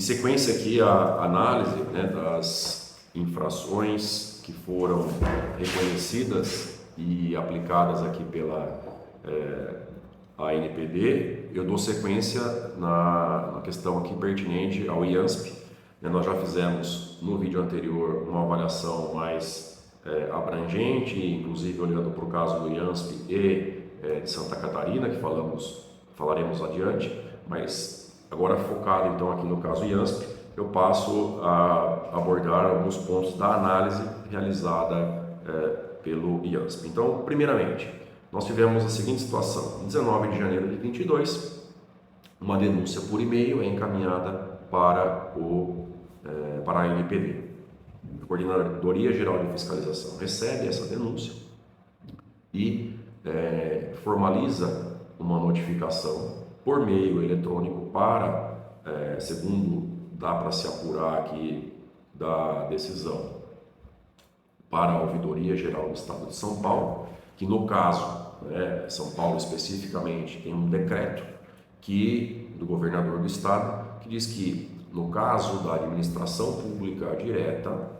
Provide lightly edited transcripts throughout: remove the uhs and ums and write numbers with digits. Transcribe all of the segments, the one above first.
sequência aqui a análise, né, das infrações que foram reconhecidas e aplicadas aqui pela ANPD. Eu dou sequência na questão aqui pertinente ao IANSP. Nós já fizemos no vídeo anterior uma avaliação mais abrangente, inclusive olhando para o caso do IANSP e de Santa Catarina, que falaremos adiante, mas agora focado então aqui no caso IANSP, eu passo a abordar alguns pontos da análise realizada pelo IANSP. Então, primeiramente, nós tivemos a seguinte situação: em 19 de janeiro de 2022, uma denúncia por e-mail é encaminhada para a ANPD. A Coordenadoria Geral de Fiscalização recebe essa denúncia e formaliza uma notificação por meio eletrônico para, segundo dá para se apurar aqui da decisão, para a Ouvidoria Geral do Estado de São Paulo, que no caso, São Paulo especificamente, tem um decreto do governador do estado que diz que no caso da administração pública direta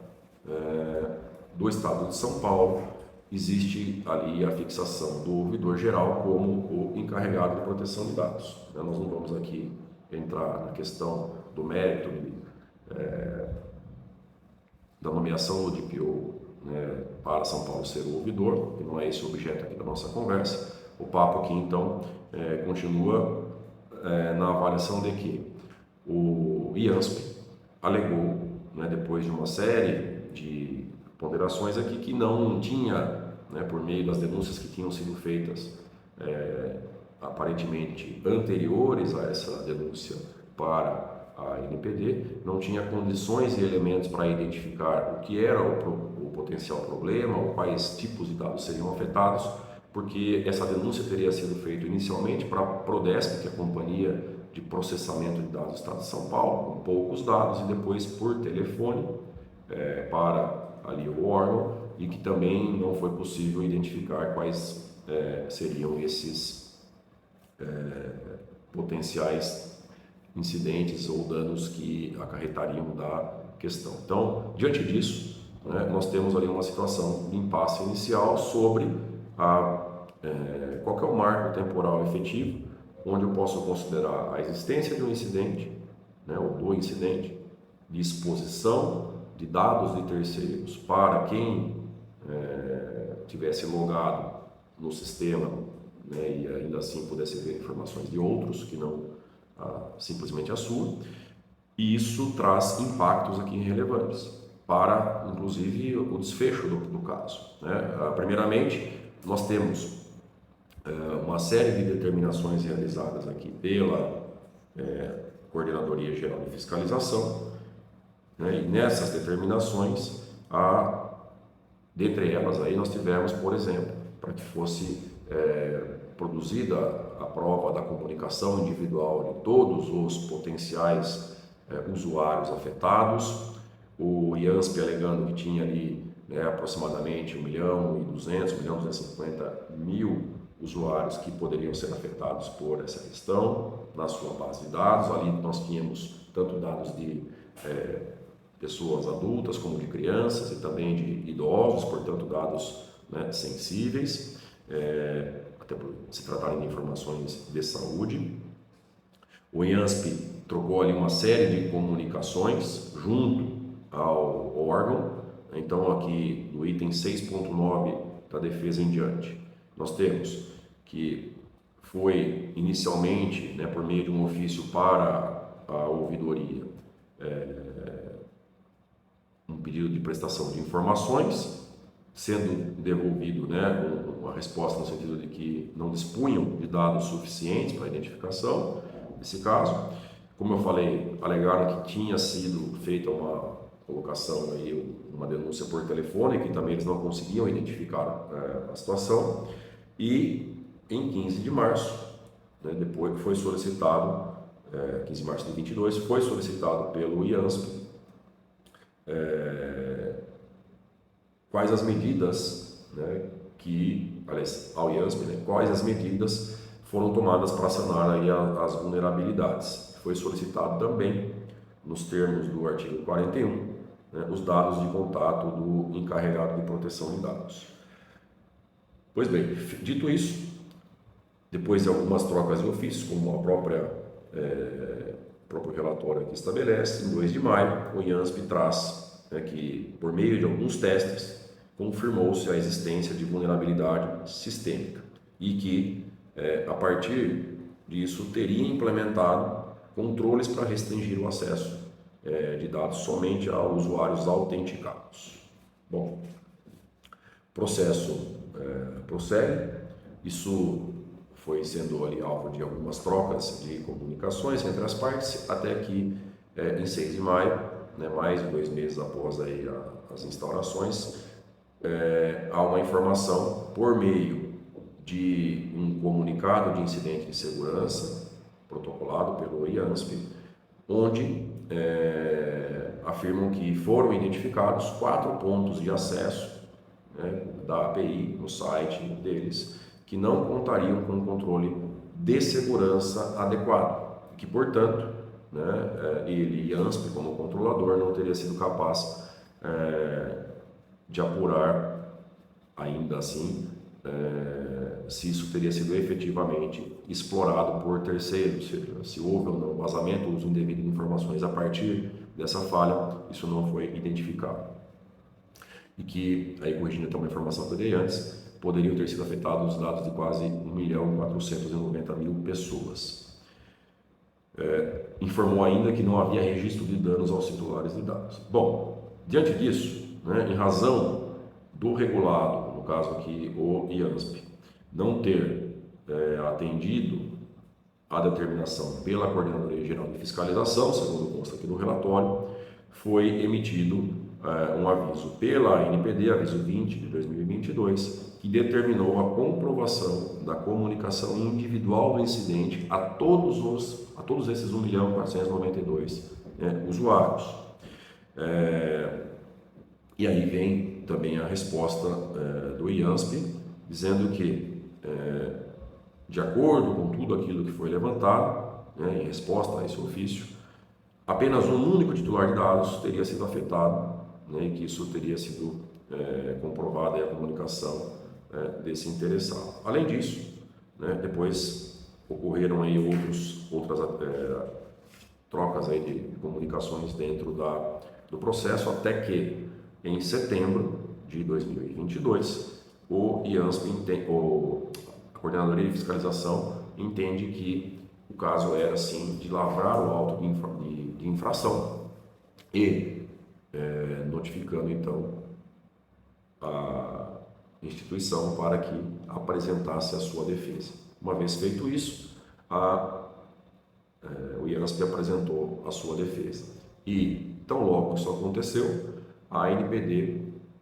do estado de São Paulo, existe ali a fixação do ouvidor geral como o encarregado de proteção de dados. Nós não vamos aqui entrar na questão do mérito da nomeação do DPO para São Paulo ser o ouvidor, que não é esse o objeto aqui da nossa conversa. O papo aqui então continua na avaliação de que o IANSP alegou, depois de uma série de ponderações aqui, que não tinha, por meio das denúncias que tinham sido feitas aparentemente anteriores a essa denúncia para a ANPD, não tinha condições e elementos para identificar o que era o potencial problema ou quais tipos de dados seriam afetados, porque essa denúncia teria sido feita inicialmente para a Prodesp, que é a Companhia de Processamento de Dados do Estado de São Paulo, com poucos dados, e depois por telefone para ali o órgão, e que também não foi possível identificar quais seriam esses potenciais incidentes ou danos que acarretariam da questão. Então, diante disso, nós temos ali uma situação de impasse inicial sobre qual que é o marco temporal efetivo, onde eu posso considerar a existência de um incidente, ou do incidente, de exposição de dados de terceiros para quem tivesse logado no sistema, e ainda assim pudesse ver informações de outros que não simplesmente a sua, e isso traz impactos aqui relevantes para, inclusive, o desfecho do caso. Primeiramente, nós temos uma série de determinações realizadas aqui pela Coordenadoria Geral de Fiscalização, e nessas determinações, dentre elas, aí nós tivemos, por exemplo, para que fosse produzida a prova da comunicação individual de todos os potenciais usuários afetados, o IANSP alegando que tinha ali aproximadamente 1.200.000, 1.250.000 usuários que poderiam ser afetados por essa questão na sua base de dados. Ali nós tínhamos tanto dados de pessoas adultas como de crianças e também de idosos, portanto dados sensíveis, até por se tratarem de informações de saúde. O IANSP trocou ali uma série de comunicações junto ao órgão. Então aqui no item 6.9 da defesa em diante, nós temos que foi inicialmente, por meio de um ofício para a ouvidoria, um pedido de prestação de informações, sendo devolvido uma resposta no sentido de que não dispunham de dados suficientes para a identificação desse caso. Como eu falei, alegaram que tinha sido feita uma colocação aí, uma denúncia por telefone, que também eles não conseguiam identificar a situação, e em 15 de março, depois foi solicitado, 15 de março de 22, foi solicitado pelo IANSP quais as medidas ao IANSP, quais as medidas foram tomadas para sanar aí as vulnerabilidades. Foi solicitado também nos termos do artigo 41, né, os dados de contato do encarregado de proteção de dados. Pois bem, dito isso, depois de algumas trocas de ofício, como a próprio relatório aqui estabelece, em 2 de maio, o IANSP traz, né, que, por meio de alguns testes, confirmou-se a existência de vulnerabilidade sistêmica e que, a partir disso, teria implementado controles para restringir o acesso de dados somente a usuários autenticados. Bom, o processo prossegue, isso foi sendo ali alvo de algumas trocas de comunicações entre as partes, até que em 6 de maio, né, mais de 2 meses após aí as instaurações, há uma informação por meio de um comunicado de incidente de segurança protocolado pelo IANSP, onde afirmam que foram identificados 4 pontos de acesso, né, da API no site deles, que não contariam com controle de segurança adequado, que, portanto, né, ele, IANSP, como controlador, não teria sido capaz de apurar, ainda assim, se isso teria sido efetivamente explorado por terceiros, ou seja, se houve ou não vazamento, uso indevido de informações a partir dessa falha, isso não foi identificado. E que, aí corrigindo até uma informação que eu dei antes, poderiam ter sido afetados os dados de quase 1.490.000 pessoas. Informou ainda que não havia registro de danos aos titulares de dados. Bom, diante disso, né, em razão do regulado, no caso aqui o IANSP, não ter atendido a determinação pela Coordenadoria Geral de Fiscalização, segundo consta aqui no relatório, foi emitido um aviso pela ANPD, aviso 20 de 2022, que determinou a comprovação da comunicação individual do incidente a todos esses 1.492.000 usuários. E aí vem também a resposta do IANSP, dizendo que, de acordo com tudo aquilo que foi levantado, né, em resposta a esse ofício, apenas um único titular de dados teria sido afetado, né, e que isso teria sido comprovado, a comunicação desse interessado. Além disso, né, depois ocorreram aí outras trocas aí de comunicações dentro do processo, até que em setembro de 2022 o IANSP, a Coordenadoria de Fiscalização, entende que o caso era sim de lavrar o auto de infração e notificando então a instituição para que apresentasse a sua defesa. Uma vez feito isso, o IANSP apresentou a sua defesa. E, tão logo isso aconteceu, a ANPD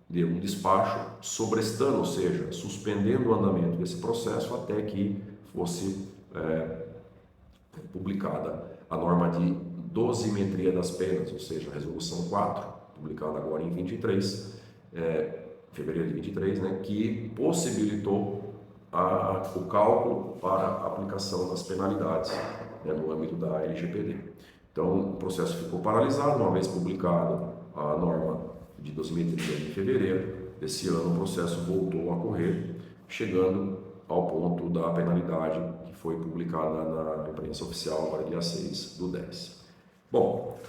deu um despacho sobrestando, ou seja, suspendendo o andamento desse processo até que fosse publicada a norma de dosimetria das penas, ou seja, a resolução 4, publicada agora em 23, fevereiro de 23, né, que possibilitou o cálculo para a aplicação das penalidades, né, no âmbito da LGPD. Então, o processo ficou paralisado, uma vez publicada a norma de dosimetria em fevereiro desse ano, o processo voltou a correr, chegando ao ponto da penalidade que foi publicada na imprensa oficial agora dia 6 do 10. Bom,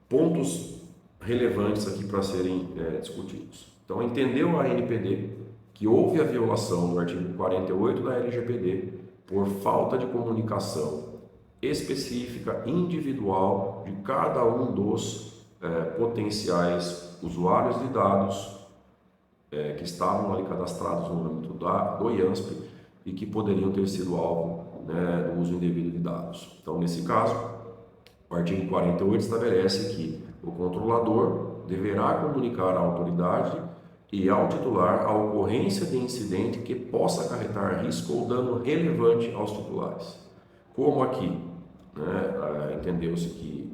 pontos relevantes aqui para serem discutidos. Então, entendeu a ANPD que houve a violação do artigo 48 da LGPD por falta de comunicação específica, individual, de cada um dos potenciais usuários de dados que estavam ali cadastrados no âmbito do IANSP e que poderiam ter sido alvo, né, do uso indevido de dados. Então, nesse caso, o artigo 48 estabelece que o controlador deverá comunicar à autoridade e ao titular a ocorrência de incidente que possa acarretar risco ou dano relevante aos titulares. Como aqui, né, entendeu-se que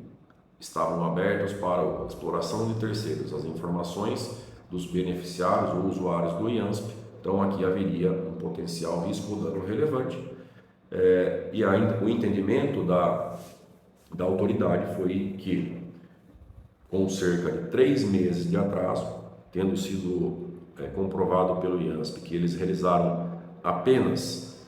estavam abertos para a exploração de terceiros as informações dos beneficiários ou usuários do IANSP, então aqui haveria um potencial risco ou dano relevante. E o entendimento da autoridade foi que com cerca de 3 meses de atraso, tendo sido comprovado pelo IANSP que eles realizaram apenas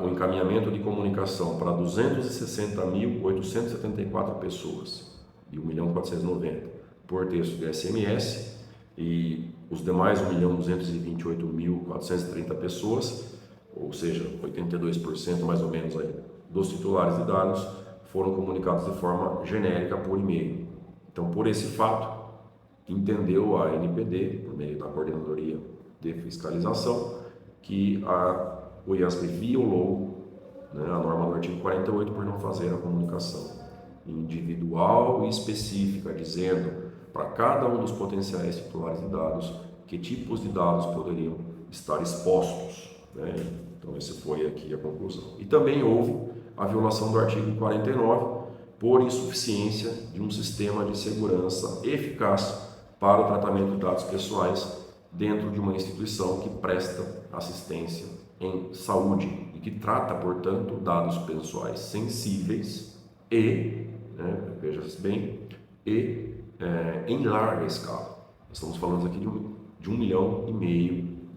o encaminhamento de comunicação para 260.874 pessoas, de 1.490.000 por texto de SMS, e os demais 1.228.430 pessoas, ou seja, 82% mais ou menos aí, dos titulares de dados, foram comunicados de forma genérica por e-mail. Então, por esse fato, entendeu a NPD, por meio da Coordenadoria de Fiscalização, que o IANSP violou, né, a norma do artigo 48 por não fazer a comunicação individual e específica, dizendo para cada um dos potenciais titulares de dados que tipos de dados poderiam estar expostos, né? Então, essa foi aqui a conclusão. E também houve a violação do artigo 49 por insuficiência de um sistema de segurança eficaz para o tratamento de dados pessoais dentro de uma instituição que presta assistência em saúde e que trata, portanto, dados pessoais sensíveis e, veja-se bem, em larga escala. Estamos falando aqui de 1,5 milhão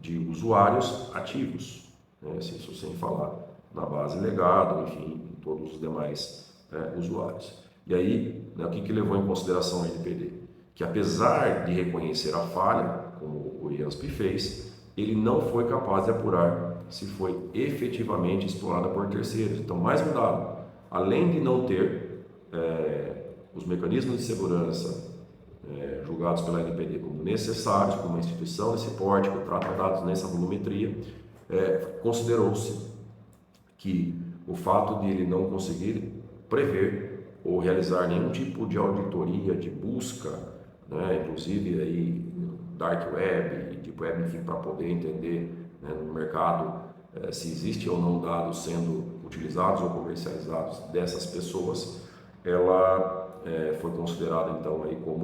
de usuários ativos, né? Isso sem falar na base legado, enfim, em todos os demais usuários. E aí, né, o que levou em consideração a NPD? Que apesar de reconhecer a falha, como o IANSP fez, ele não foi capaz de apurar se foi efetivamente explorada por terceiros. Então, mais um dado, além de não ter os mecanismos de segurança julgados pela NPD como necessários para uma instituição desse porte, que trata dados nessa volumetria, considerou-se que o fato de ele não conseguir prever ou realizar nenhum tipo de auditoria, de busca, né, inclusive aí dark web, deep web, enfim, para poder entender, né, no mercado se existe ou não dados sendo utilizados ou comercializados dessas pessoas, ela foi considerada então aí como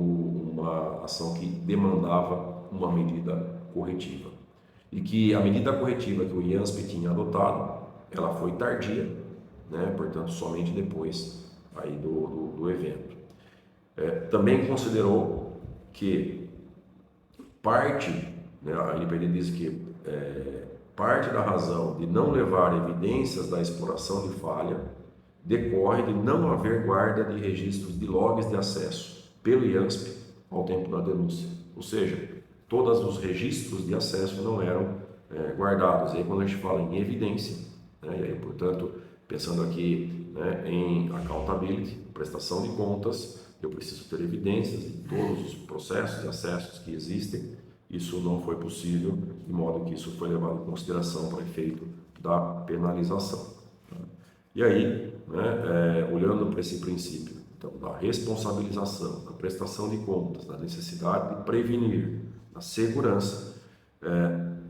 uma ação que demandava uma medida corretiva. E que a medida corretiva que o IANSP tinha adotado, ela foi tardia, né? Portanto, somente depois aí do evento. Também considerou que parte, né, a NPD diz que parte da razão de não levar evidências da exploração de falha decorre de não haver guarda de registros de logs de acesso pelo IANSP ao tempo da denúncia. Ou seja, todos os registros de acesso não eram guardados. E aí, quando a gente fala em evidência, né, e aí, portanto, pensando aqui, né, em accountability, prestação de contas, eu preciso ter evidências de todos os processos e acessos que existem. Isso não foi possível, de modo que isso foi levado em consideração para efeito da penalização. E aí, né, olhando para esse princípio, então, da responsabilização, da prestação de contas, da necessidade de prevenir, da segurança,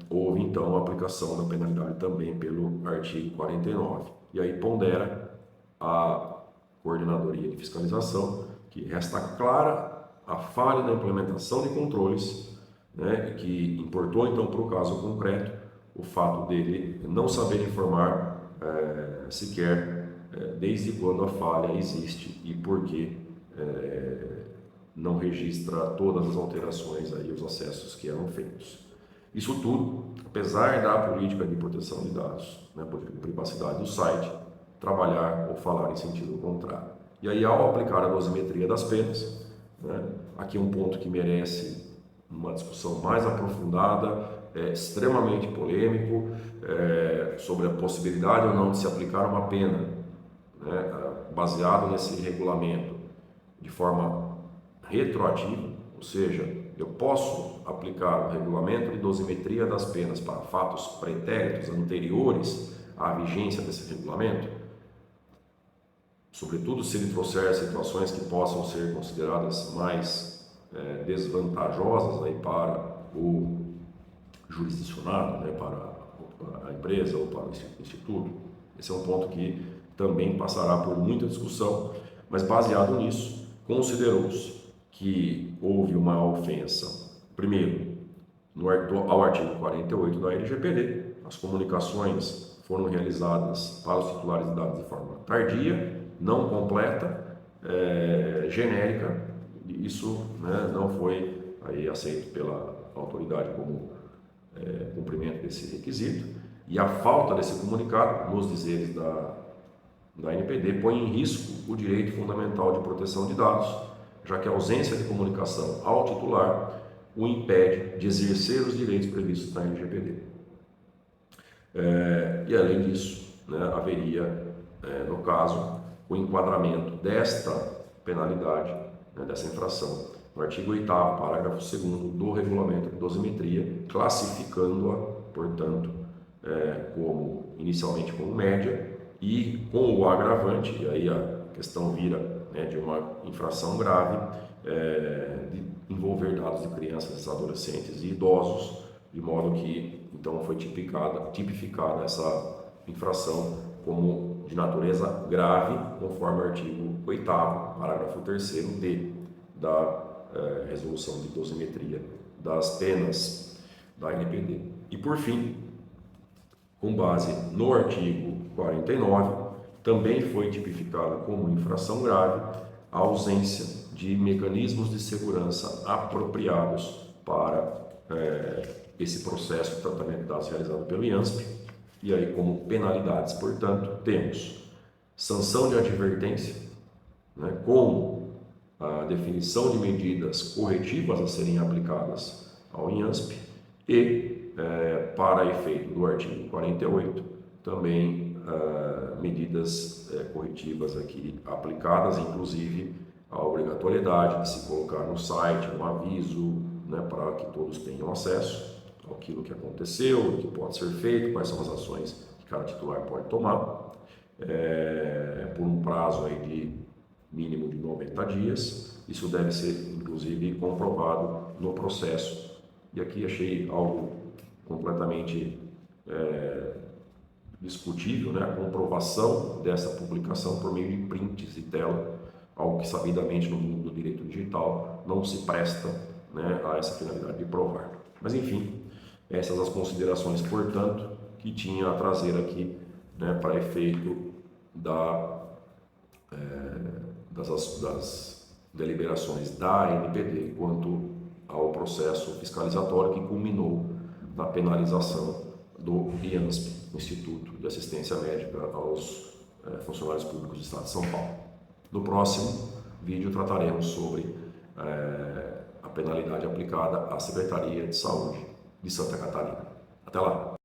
houve então a aplicação da penalidade também pelo artigo 49. E aí pondera a Coordenadoria de Fiscalização que resta clara a falha na implementação de controles, né, e que importou então para o caso concreto o fato dele não saber informar sequer desde quando a falha existe e por que não registra todas as alterações aí, os acessos que eram feitos. Isso tudo, apesar da política de proteção de dados, né, política de privacidade do site, trabalhar ou falar em sentido contrário. E aí, ao aplicar a dosimetria das penas, né, aqui é um ponto que merece uma discussão mais aprofundada, extremamente polêmico, sobre a possibilidade ou não de se aplicar uma pena, né, baseado nesse regulamento de forma retroativa, ou seja, eu posso aplicar o regulamento de dosimetria das penas para fatos pretéritos anteriores à vigência desse regulamento, sobretudo se ele trouxer situações que possam ser consideradas mais desvantajosas aí para o jurisdicionado, né, para a empresa ou para o instituto. Esse é um ponto que também passará por muita discussão, mas baseado nisso, considerou-se que houve uma ofensa, primeiro, ao artigo 48 da LGPD, as comunicações foram realizadas para os titulares de dados de forma tardia, não completa, genérica, isso, né, não foi aí aceito pela autoridade como cumprimento desse requisito, e a falta desse comunicado, nos dizeres da NPD, põe em risco o direito fundamental de proteção de dados, já que a ausência de comunicação ao titular o impede de exercer os direitos previstos na LGPD. E além disso, né, haveria, no caso, o enquadramento desta penalidade, né, dessa infração, no artigo 8º, parágrafo 2º do Regulamento de Dosimetria, classificando-a, portanto, inicialmente como média e com o agravante, e aí a questão vira, né, de uma infração grave, de envolver dados de crianças, adolescentes e idosos, de modo que então foi tipificada essa infração como de natureza grave, conforme o artigo 8º, parágrafo 3º D da resolução de dosimetria das penas da NPD. E por fim, com base no artigo 49, também foi tipificada como infração grave a ausência de mecanismos de segurança apropriados para esse processo de tratamento de dados realizado pelo IANSP. E aí, como penalidades, portanto, temos sanção de advertência, né, como a definição de medidas corretivas a serem aplicadas ao IANSP e, para efeito do artigo 48, também medidas corretivas aqui aplicadas, inclusive a obrigatoriedade de se colocar no site um aviso, né, para que todos tenham acesso àquilo que aconteceu, o que pode ser feito, quais são as ações que cada titular pode tomar, por um prazo aí de mínimo de 90 dias. Isso deve ser, inclusive, comprovado no processo. E aqui achei algo completamente discutível, né, a comprovação dessa publicação por meio de prints e tela, algo que sabidamente no mundo do direito digital não se presta, né, a essa finalidade de provar. Mas enfim, essas as considerações, portanto, que tinha a trazer aqui, né, para efeito das deliberações da NPD quanto ao processo fiscalizatório que culminou na penalização do IANSP, Instituto de Assistência Médica aos Funcionários Públicos do Estado de São Paulo. No próximo vídeo trataremos sobre a penalidade aplicada à Secretaria de Saúde de Santa Catarina. Até lá!